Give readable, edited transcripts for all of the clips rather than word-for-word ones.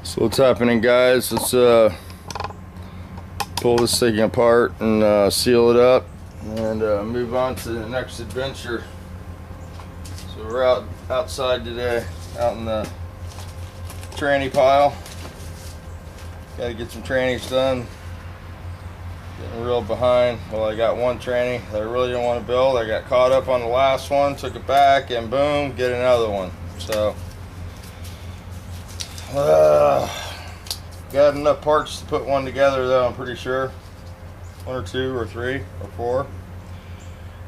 So what's happening, guys? Let's pull this thing apart and seal it up and move on to the next adventure. So we're outside today, out in the tranny pile. Gotta get some trannies done. Getting real behind. Well, I got one tranny that I really didn't want to build. I got caught up on the last one, took it back, and boom, get another one. So got enough parts to put one together though, I'm pretty sure. One or two or three or four.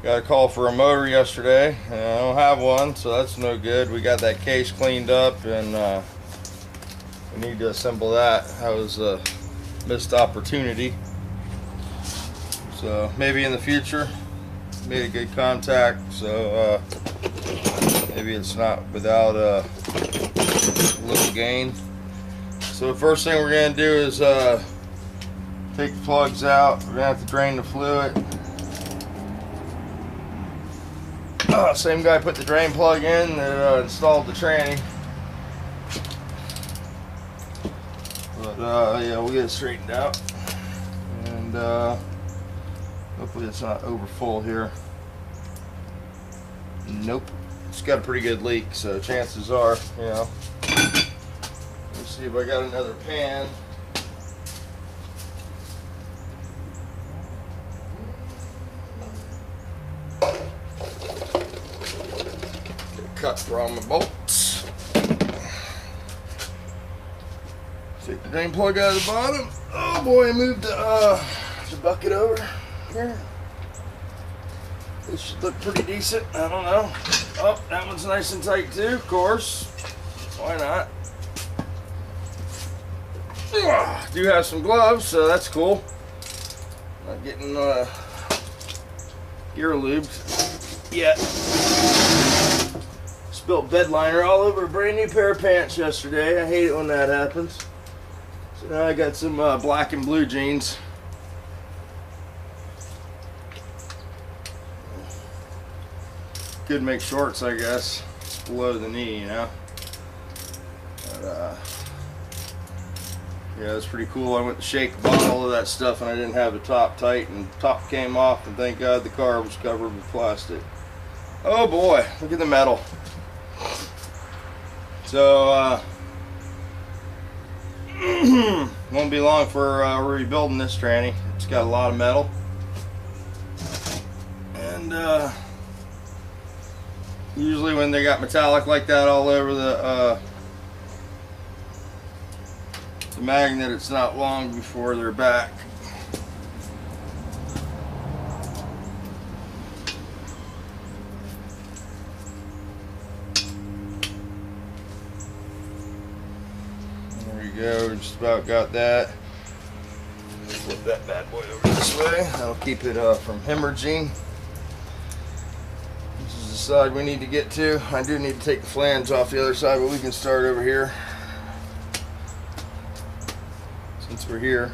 Got a call for a motor yesterday and I don't have one, so that's no good. We got that case cleaned up and we need to assemble that. That was a missed opportunity. So maybe in the future. Made a good contact, so maybe it's not without a little gain. So the first thing we're going to do is take the plugs out. We're going to have to drain the fluid. Same guy put the drain plug in that installed the tranny. But yeah, we'll get it straightened out. And hopefully it's not over full here. Nope. It's got a pretty good leak, so chances are, you know. Let's see if I got another pan. Get a cut for all my bolts. Take the drain plug out of the bottom. Oh boy, I moved the bucket over here. This should look pretty decent. I don't know. Oh, that one's nice and tight too, of course. Why not? Do have some gloves, so that's cool. Not getting gear lubed yet. Spilled bed liner all over a brand new pair of pants yesterday. I hate it when that happens. So now I got some black and blue jeans. Could make shorts, I guess. It's below the knee, you know. But yeah, it's pretty cool. I went to shake a bottle of that stuff and I didn't have the top tight, and the top came off, and thank God the car was covered with plastic. Oh boy, look at the metal. So won't be long for we're rebuilding this tranny. It's got a lot of metal, and usually when they got metallic like that all over the magnet, it's not long before they're back. There we go, just about got that. Flip that bad boy over this way. That'll keep it from hemorrhaging. This is the side we need to get to. I do need to take the flange off the other side, but we can start over here. Since we're here,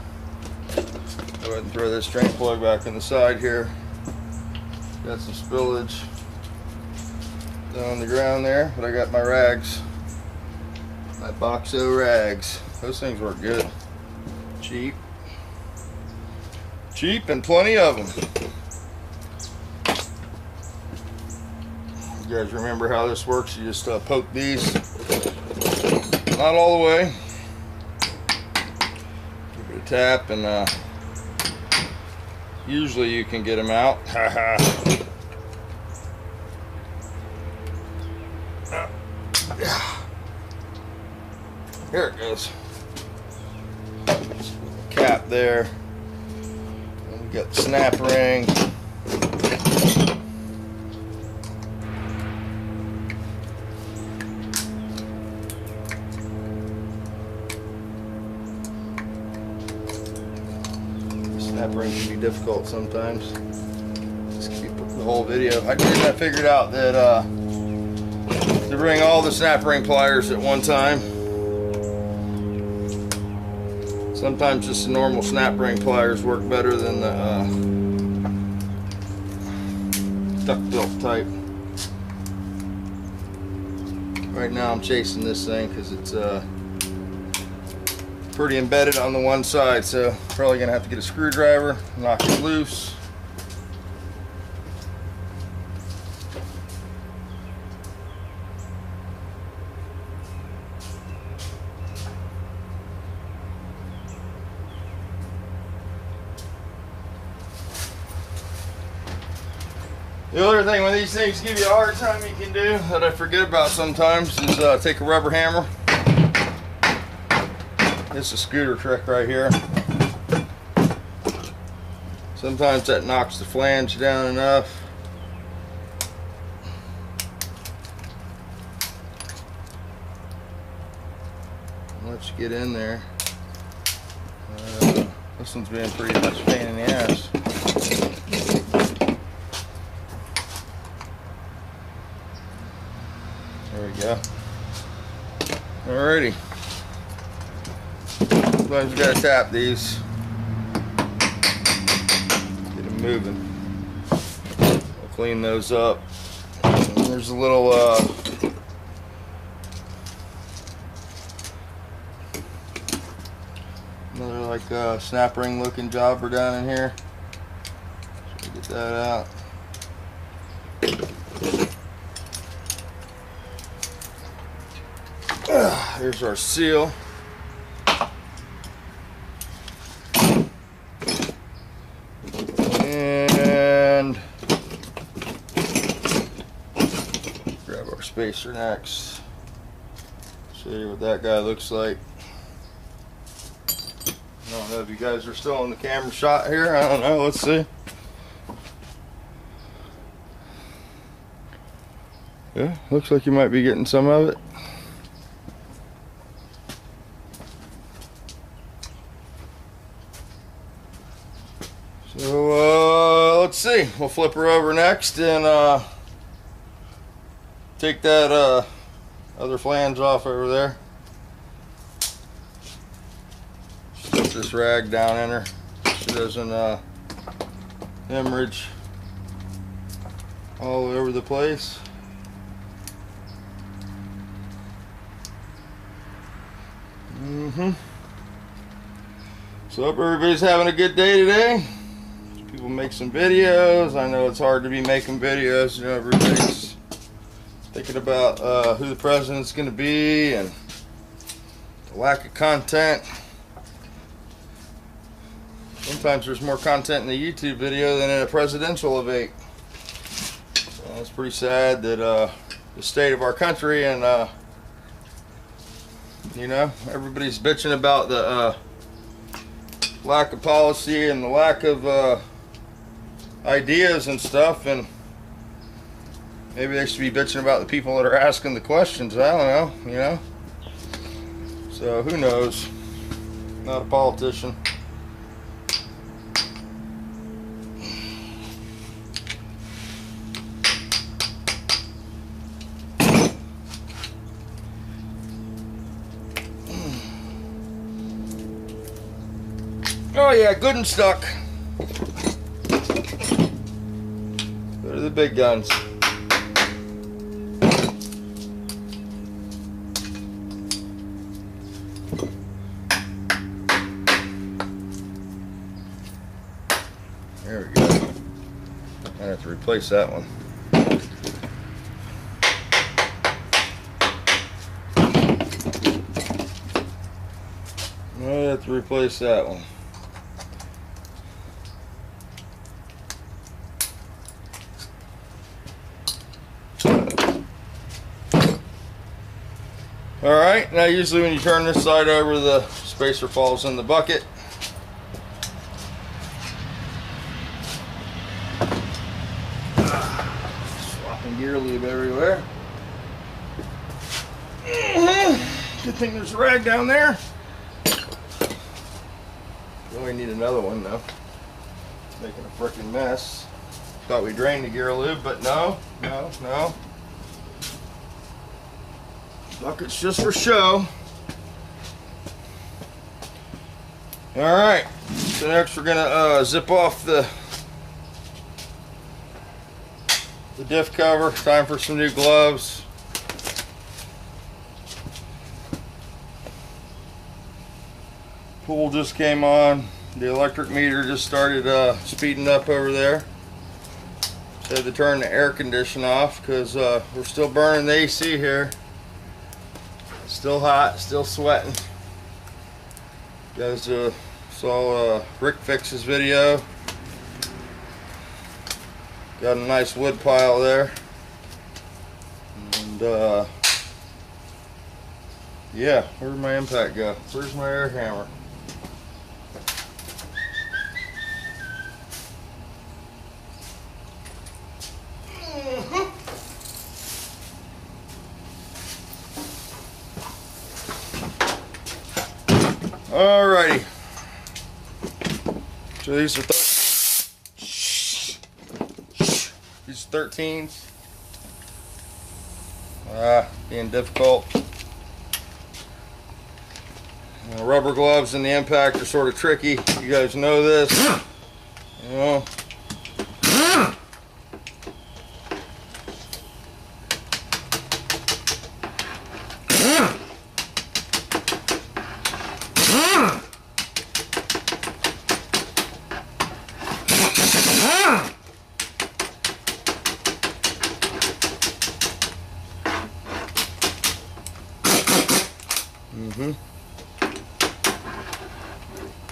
go ahead and throw this drain plug back in the side here. Got some spillage down on the ground there, but I got my rags, my Boxo rags. Those things work good. Cheap and plenty of them. You guys remember how this works? You just poke these, not all the way. Give it a tap, and usually you can get them out. Here it goes. Cap there. And we got the snap ring. Snap ring can be difficult sometimes. Just keep the whole video. I figured out that to bring all the snap ring pliers at one time. Sometimes just the normal snap ring pliers work better than the duck-built type. Right now I'm chasing this thing because it's pretty embedded on the one side, so probably gonna have to get a screwdriver, knock it loose. The other thing when these things give you a hard time you can do that I forget about sometimes is take a rubber hammer. It's a scooter trick right here. Sometimes that knocks the flange down enough. Let's get in there. This one's been pretty much a pain in the ass. There we go. Alrighty. Sometimes you gotta tap these. Get them moving. I'll clean those up. And there's a little another like snap ring looking jobber down in here. So get that out. Here's our seal. And grab our spacer next. Show you what that guy looks like. I don't know if you guys are still in the camera shot here. I don't know. Let's see. Yeah, looks like you might be getting some of it. So let's see. We'll flip her over next and take that other flange off over there. Just put this rag down in her so she doesn't hemorrhage all over the place. So hope everybody's having a good day today. People make some videos. I know it's hard to be making videos. You know, everybody's thinking about who the president's going to be and the lack of content. Sometimes there's more content in the YouTube video than in a presidential debate. So it's pretty sad that the state of our country and you know, everybody's bitching about the lack of policy and the lack of ideas and stuff, and maybe they should be bitching about the people that are asking the questions. I don't know, you know. So who knows? Not a politician. Oh yeah, good and stuck. Go to the big guns. There we go. I have to replace that one. I have to replace that one. Alright, now usually when you turn this side over, the spacer falls in the bucket. Swapping gear lube everywhere. Good thing there's a rag down there. Really need another one though. Making a frickin' mess. Thought we drained the gear lube, but no. Bucket's just for show. Alright, so next we're gonna zip off the diff cover. Time for some new gloves. pool just came on. The electric meter just started speeding up over there. So I had to turn the air condition off because we're still burning the AC here. Still hot, still sweating. You guys saw Rick Fix's video. Got a nice wood pile there. And yeah, where'd my impact go? Where's my air hammer? Alrighty. So these are 13s. Being difficult. Rubber gloves in the impact are sort of tricky. You guys know this. You know.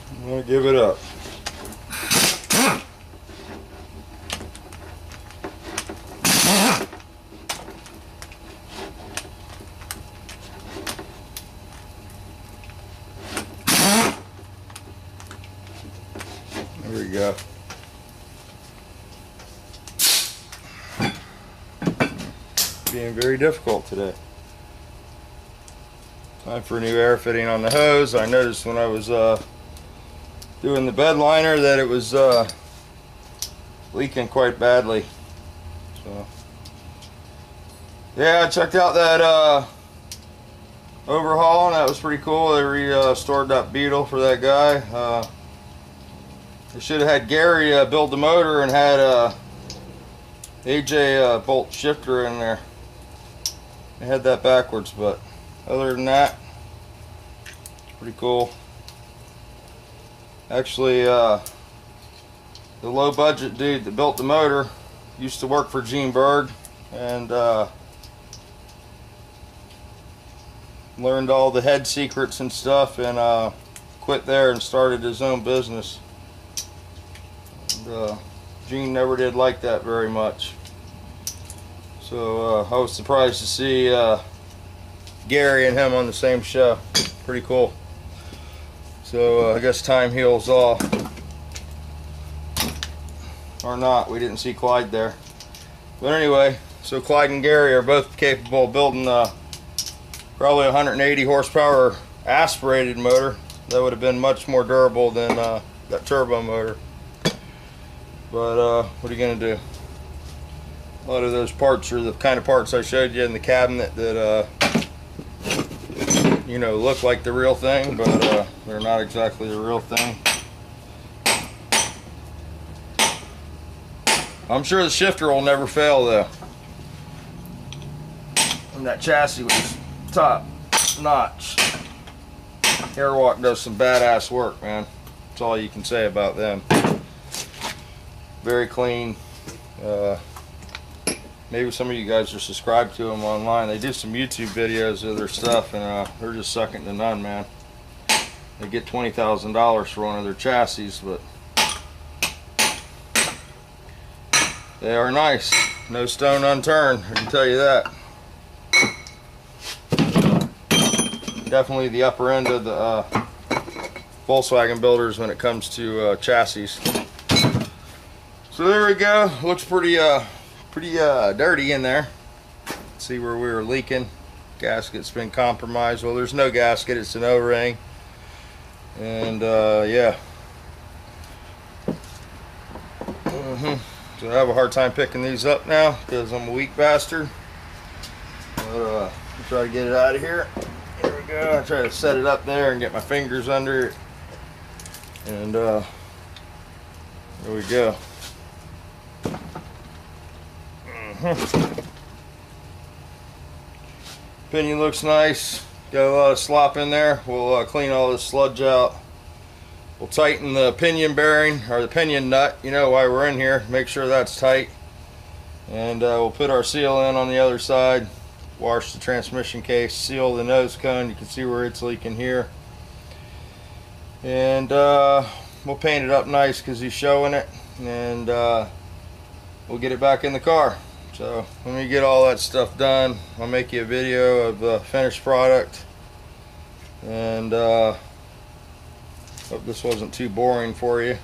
I'm gonna give it up. There we go. Being very difficult today. Time for a new air fitting on the hose. I noticed when I was doing the bed liner that it was leaking quite badly. So yeah, I checked out that overhaul, and that was pretty cool. They restored that beetle for that guy. They should have had Gary build the motor and had AJ bolt shifter in there. They had that backwards, but other than that, pretty cool. Actually, the low budget dude that built the motor used to work for Gene Berg, and learned all the head secrets and stuff, and quit there and started his own business. And, Gene never did like that very much. So I was surprised to see Gary and him on the same show. Pretty cool. So I guess time heals all. Or not, we didn't see Clyde there. But anyway, so Clyde and Gary are both capable of building probably 180 horsepower aspirated motor. That would have been much more durable than that turbo motor. But what are you going to do? A lot of those parts are the kind of parts I showed you in the cabinet that you know, look like the real thing, but they're not exactly the real thing. I'm sure the shifter will never fail though. And that chassis was top notch. Airwalk does some badass work, man. That's all you can say about them. Very clean. Maybe some of you guys are subscribed to them online. They do some YouTube videos of their stuff, and they're just second to none, man. They get $20,000 for one of their chassis, but they are nice. No stone unturned, I can tell you that. Definitely the upper end of the Volkswagen builders when it comes to chassis. So there we go. Looks pretty dirty in there. See where we were leaking. Gasket's been compromised. Well, there's no gasket, it's an O-ring. And yeah. So I have a hard time picking these up now because I'm a weak bastard. But I'll try to get it out of here. There we go. I try to set it up there and get my fingers under it. And there we go. Pinion looks nice. Got a lot of slop in there. We'll clean all this sludge out We'll tighten the pinion bearing, or the pinion nut, you know why we're in here, make sure that's tight. And we'll put our seal in on the other side, wash the transmission case, seal the nose cone, you can see where it's leaking here. And we'll paint it up nice because he's showing it, and we'll get it back in the car. So when we get all that stuff done, I'll make you a video of the finished product. And hope this wasn't too boring for you.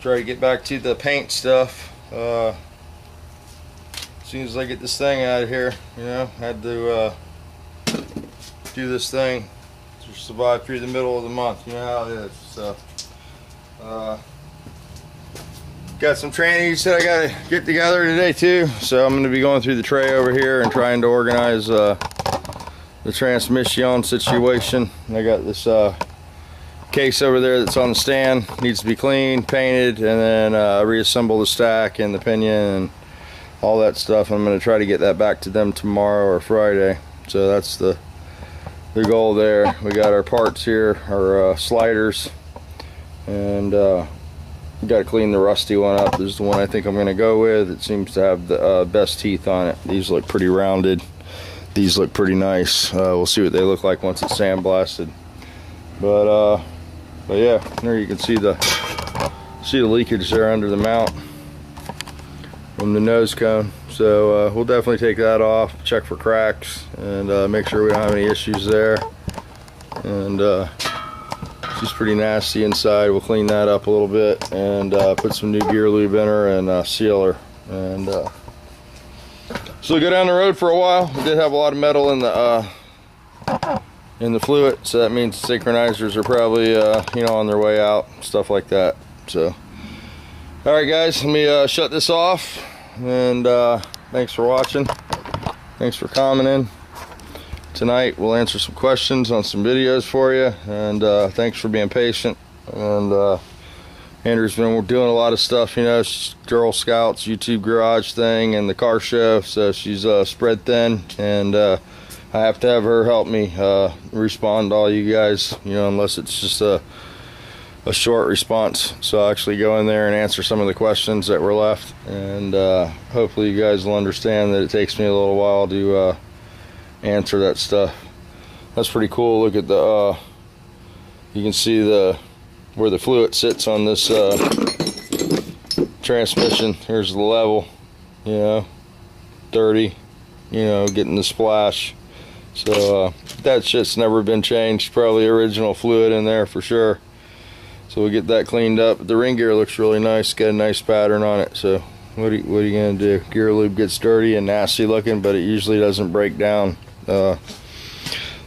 Try to get back to the paint stuff as soon as I get this thing out of here. You know, had to do this thing to survive through the middle of the month. You know how it is. So got some trainees that I gotta get together today too, so I'm going to be going through the tray over here and trying to organize the transmission situation. I got this case over there that's on the stand, needs to be cleaned, painted, and then reassemble the stack and the pinion and all that stuff. I'm going to try to get that back to them tomorrow or Friday. So that's the goal there. We got our parts here, our sliders, and we got to clean the rusty one up. This is the one I think I'm going to go with. It seems to have the best teeth on it. These look pretty rounded. These look pretty nice. We'll see what they look like once it's sandblasted. But yeah, there you can see the leakage there under the mount from the nose cone. So we'll definitely take that off, check for cracks, and make sure we don't have any issues there. And she's pretty nasty inside. We'll clean that up a little bit and put some new gear lube in her and seal her. And so we'll go down the road for a while. We did have a lot of metal in the fluid, so that means synchronizers are probably you know, on their way out, stuff like that. So all right guys, let me shut this off, and thanks for watching, thanks for commenting. Tonight we'll answer some questions on some videos for you, and thanks for being patient. And Andrew's been doing a lot of stuff, you know, Girl Scouts, YouTube garage thing, and the car show, so she's spread thin, and I have to have her help me respond to all you guys, you know, unless it's just a short response. So I'll actually go in there and answer some of the questions that were left, and hopefully you guys will understand that it takes me a little while to answer that stuff. That's pretty cool. Look at the you can see where the fluid sits on this transmission. Here's the level, you know, dirty, you know, getting the splash. So that shit's never been changed. Probably original fluid in there for sure. So we'll get that cleaned up. The ring gear looks really nice, got a nice pattern on it. So what are you gonna do? Gear lube gets dirty and nasty looking, but it usually doesn't break down.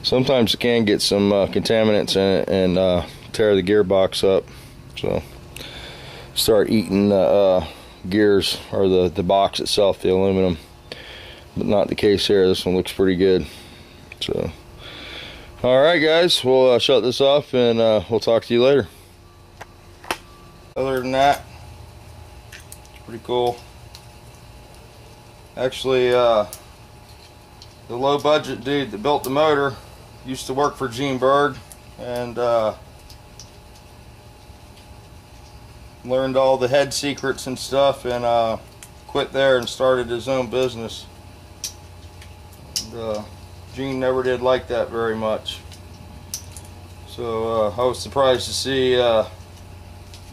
Sometimes it can get some contaminants in it and tear the gearbox up, so start eating the gears, or the box itself, the aluminum. But not the case here. This one looks pretty good. So alright guys, we'll shut this off, and we'll talk to you later. Other than that, it's pretty cool. Actually, the low budget dude that built the motor used to work for Gene Berg, and learned all the head secrets and stuff, and quit there and started his own business. And, Gene never did like that very much, so I was surprised to see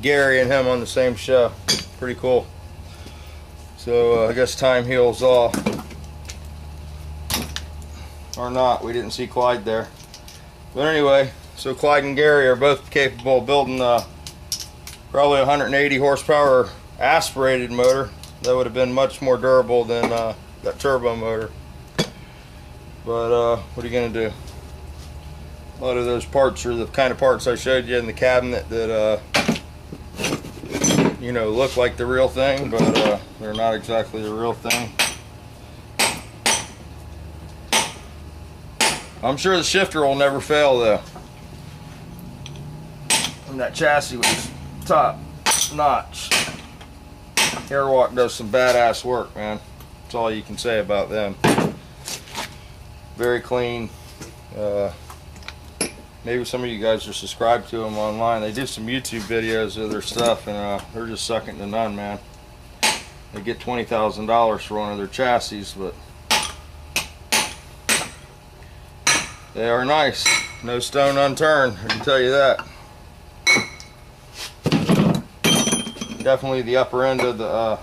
Gary and him on the same show. Pretty cool. So I guess time heals all. Or not, we didn't see Clyde there. But anyway, so Clyde and Gary are both capable of building probably 180 horsepower aspirated motor. That would have been much more durable than that turbo motor. But what are you going to do? A lot of those parts are the kind of parts I showed you in the cabinet that you know, look like the real thing, but they're not exactly the real thing. I'm sure the shifter will never fail though. And that chassis was top notch. Airwalk does some badass work, man. That's all you can say about them. Very clean. maybe some of you guys are subscribed to them online. They do some YouTube videos of their stuff, and they're just second to none, man. They get $20,000 for one of their chassis, but they are nice. No stone unturned, I can tell you that. Definitely the upper end of the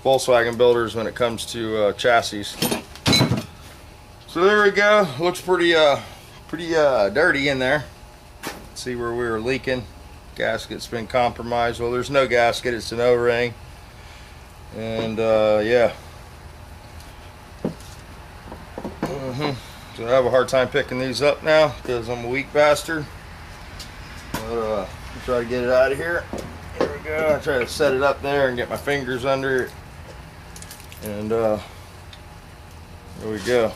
Volkswagen builders when it comes to chassis. So there we go. Looks pretty dirty in there. See where we were leaking. Gasket's been compromised. Well, there's no gasket, it's an O-ring. And yeah. So I have a hard time picking these up now because I'm a weak bastard. But I'll try to get it out of here. There we go. I try to set it up there and get my fingers under it. And there we go.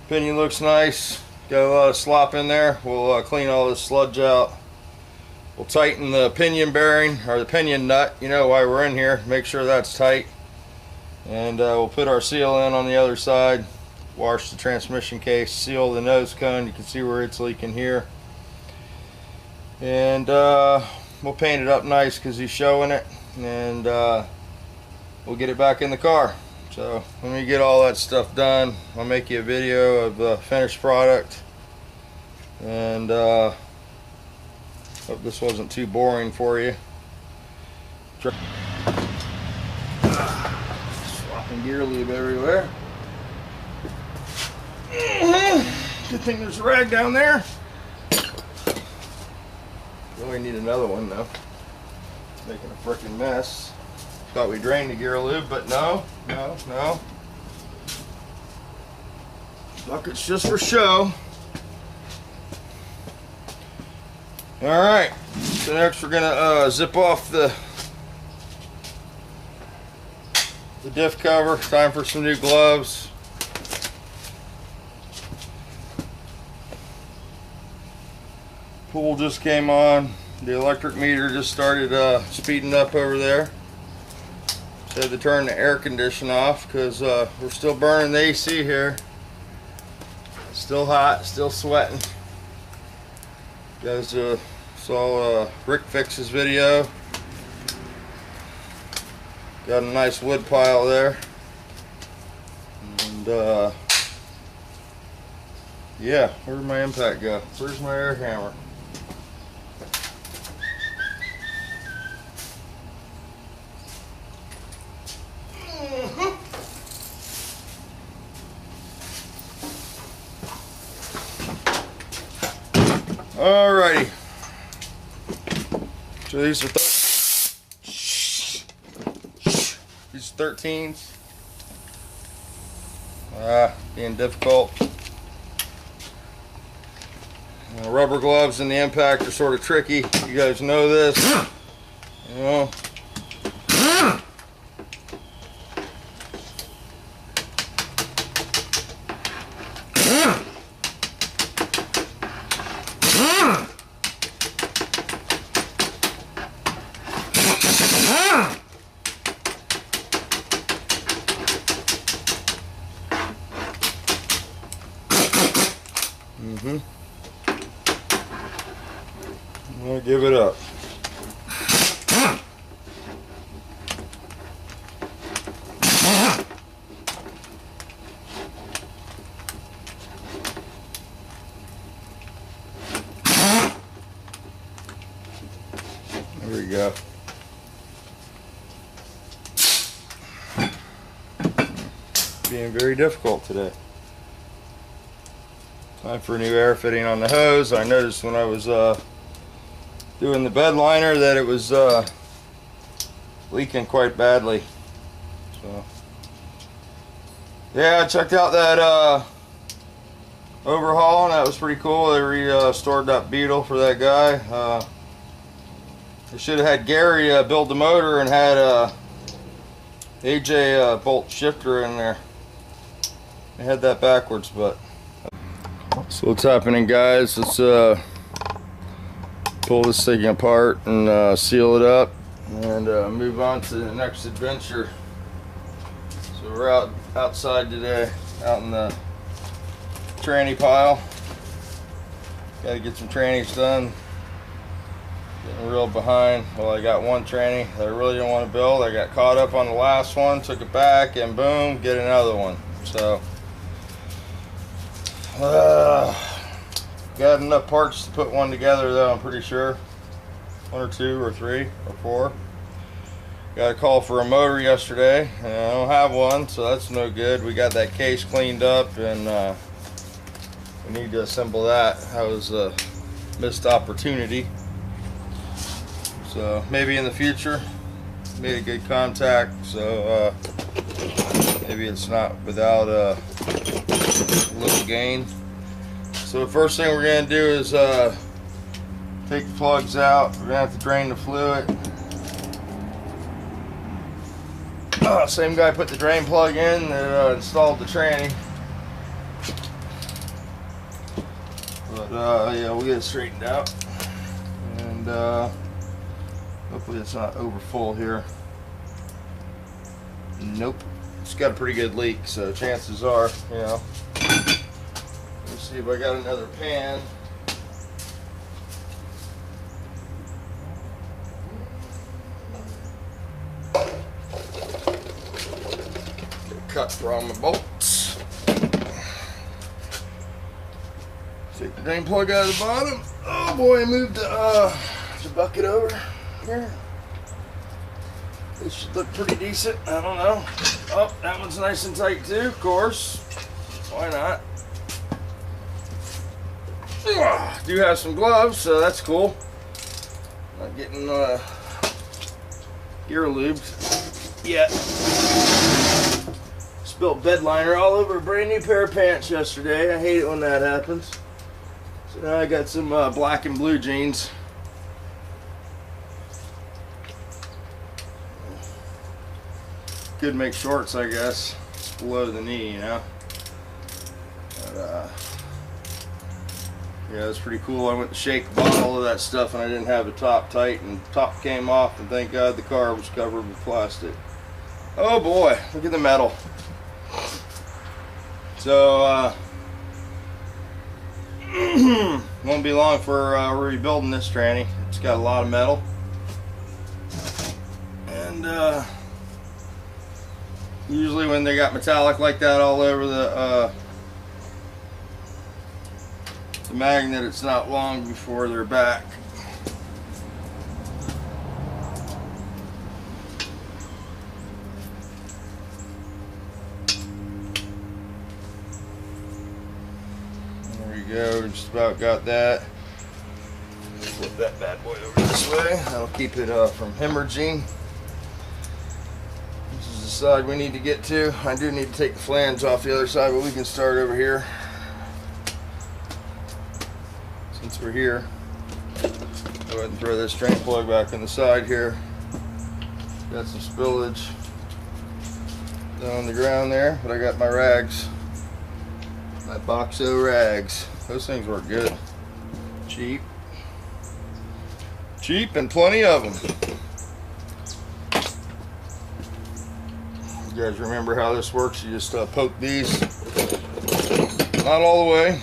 Pinion looks nice. Got a lot of slop in there. We'll clean all this sludge out. We'll tighten the pinion bearing, or the pinion nut, you know, while we're in here. Make sure that's tight. And we'll put our seal in on the other side. Wash the transmission case, seal the nose cone. You can see where it's leaking here. And we'll paint it up nice because he's showing it. And we'll get it back in the car. So when we get all that stuff done, I'll make you a video of the finished product. And hope this wasn't too boring for you. Swapping gear lube everywhere. Good thing there's a rag down there. Really need another one though. It's making a freaking mess. Thought we drained the gear lube, but no. Bucket's just for show. Alright, so next we're gonna zip off the diff cover. Time for some new gloves. Pool just came on. The electric meter just started speeding up over there. So I had to turn the air condition off because we're still burning the AC here. It's still hot, still sweating. You guys saw Rick Fix's video. Got a nice wood pile there. And yeah, where'd my impact go? Where's my air hammer? Alrighty. So these are these 13s. Being difficult. Rubber gloves in the impact are sort of tricky. You guys know this. You know. I'm gonna give it up. There we go. Being very difficult today. Time for a new air fitting on the hose. I noticed when I was doing the bed liner that it was leaking quite badly. So yeah, I checked out that overhaul and that was pretty cool. They restored that beetle for that guy. They should have had Gary build the motor and had AJ bolt shifter in there. They had that backwards, but so what's happening, guys? Let's pull this thing apart and seal it up and move on to the next adventure. So we're outside today, out in the tranny pile. Got to get some trannies done. Getting real behind. Well, I got one tranny that I really didn't want to build. I got caught up on the last one, took it back, and boom, get another one. So, got enough parts to put one together though, I'm pretty sure. 1 or 2 or 3 or 4. Got a call for a motor yesterday, and I don't have one, so that's no good. We got that case cleaned up, and we need to assemble that. That was a missed opportunity. So maybe in the future. Made a good contact, so maybe it's not without a little gain. So the first thing we're going to do is take the plugs out. We're going to have to drain the fluid. Same guy put the drain plug in that installed the tranny. But yeah, we'll get it straightened out. And hopefully it's not over full here. Nope. It's got a pretty good leak, so chances are, you know. Let's see if I got another pan. Cut from the bolts. Take the drain plug out of the bottom. Oh boy, I moved the bucket over here. This should look pretty decent. I don't know. Oh, that one's nice and tight too, of course. Why not? Do have some gloves, so that's cool. Not getting gear lubed yet. Spilled bed liner all over a brand new pair of pants yesterday. I hate it when that happens. So now I got some black and blue jeans. Could make shorts, I guess. It's below the knee, you know. But, yeah, it's pretty cool. I went to shake a bottle of that stuff and I didn't have the top tight, and the top came off, and thank God the car was covered with plastic. Oh boy, look at the metal. So, won't be long for rebuilding this tranny. It's got a lot of metal. And, usually when they got metallic like that all over the magnet, it's not long before they're back. There we go, we just about got that. Flip that bad boy over this way. That'll keep it from hemorrhaging. This is the side we need to get to. I do need to take the flange off the other side, but we can start over here. Since we're here, go ahead and throw this drain plug back in the side here. Got some spillage down on the ground there, but I got my rags, my Boxo rags. Those things work good. Cheap and plenty of them. You guys remember how this works? You just poke these, not all the way.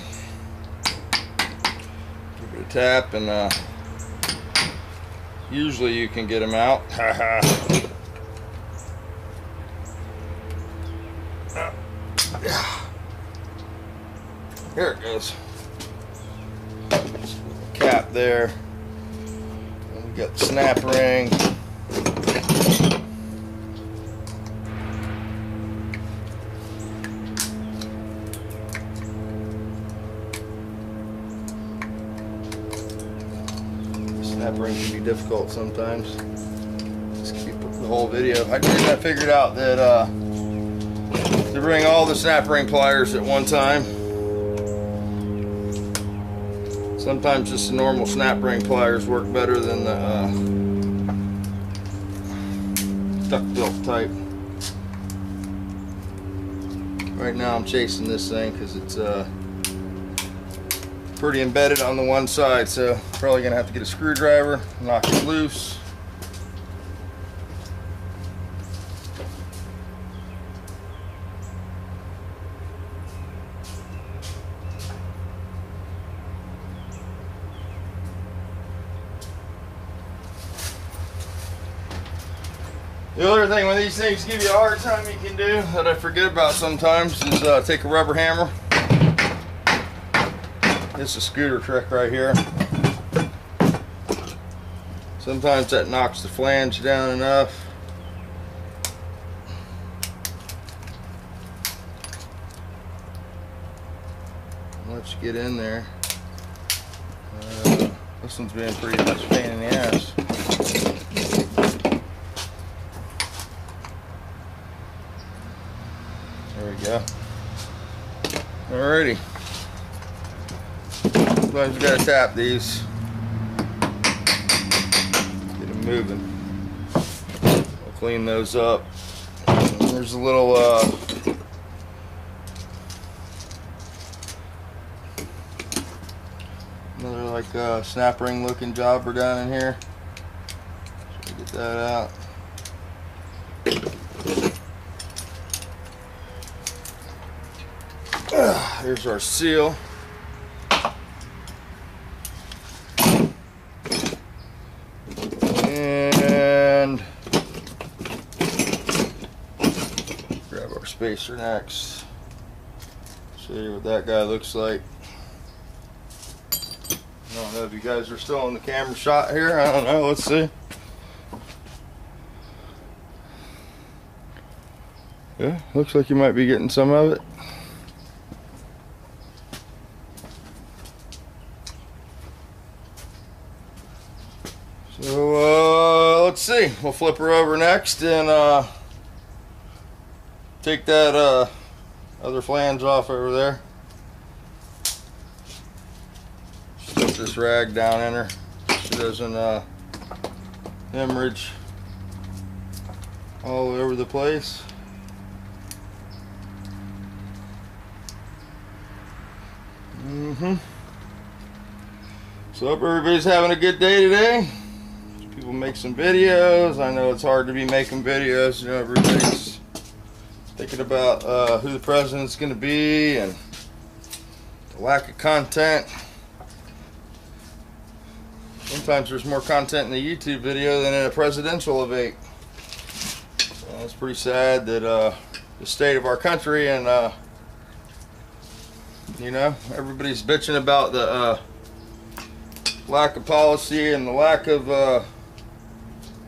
Give it a tap, and usually you can get them out. Here it goes. Cap there. And we got the snap ring. Snap ring can be difficult sometimes. Just keep the whole video. I figured out that to bring all the snap ring pliers at one time. Sometimes just the normal snap ring pliers work better than the duck-built type. Right now I'm chasing this thing because it's pretty embedded on the one side, so probably gonna have to get a screwdriver, knock it loose. The other thing when these things give you a hard time you can do that I forget about sometimes is take a rubber hammer. It's a scooter trick right here. Sometimes that knocks the flange down enough. Let you get in there. This one's been pretty much a pain in the ass. There we go. Alrighty. Sometimes we gotta tap these. Get them moving. I'll clean those up. There's a little another like snap ring looking jobber down in here. So get that out. Here's our seal. And grab our spacer next. Show you what that guy looks like. I don't know if you guys are still in the camera shot here. I don't know. Let's see. Yeah, looks like you might be getting some of it. So let's see. We'll flip her over next and take that other flange off over there. Put this rag down in her so she doesn't hemorrhage all over the place. So hope everybody's having a good day today. People make some videos. I know it's hard to be making videos. You know, everybody's thinking about who the president's going to be and the lack of content. Sometimes there's more content in a YouTube video than in a presidential debate. It's pretty sad that the state of our country and you know, everybody's bitching about the lack of policy and the lack of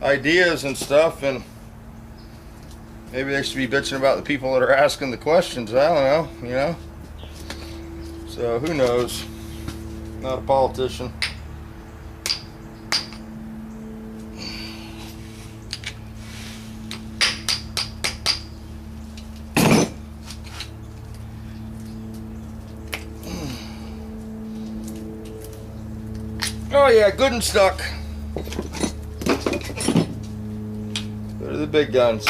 ideas and stuff, and maybe they should be bitching about the people that are asking the questions. I don't know, you know. So who knows? Not a politician. Oh yeah, good and stuck. They're the big guns.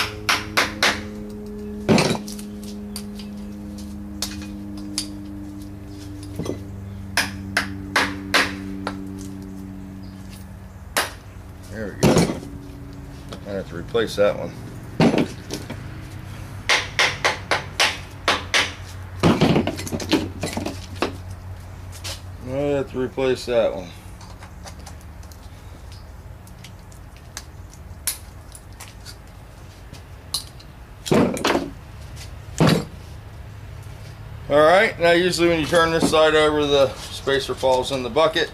There we go. I have to replace that one. I have to replace that one. Alright, now usually when you turn this side over, the spacer falls in the bucket.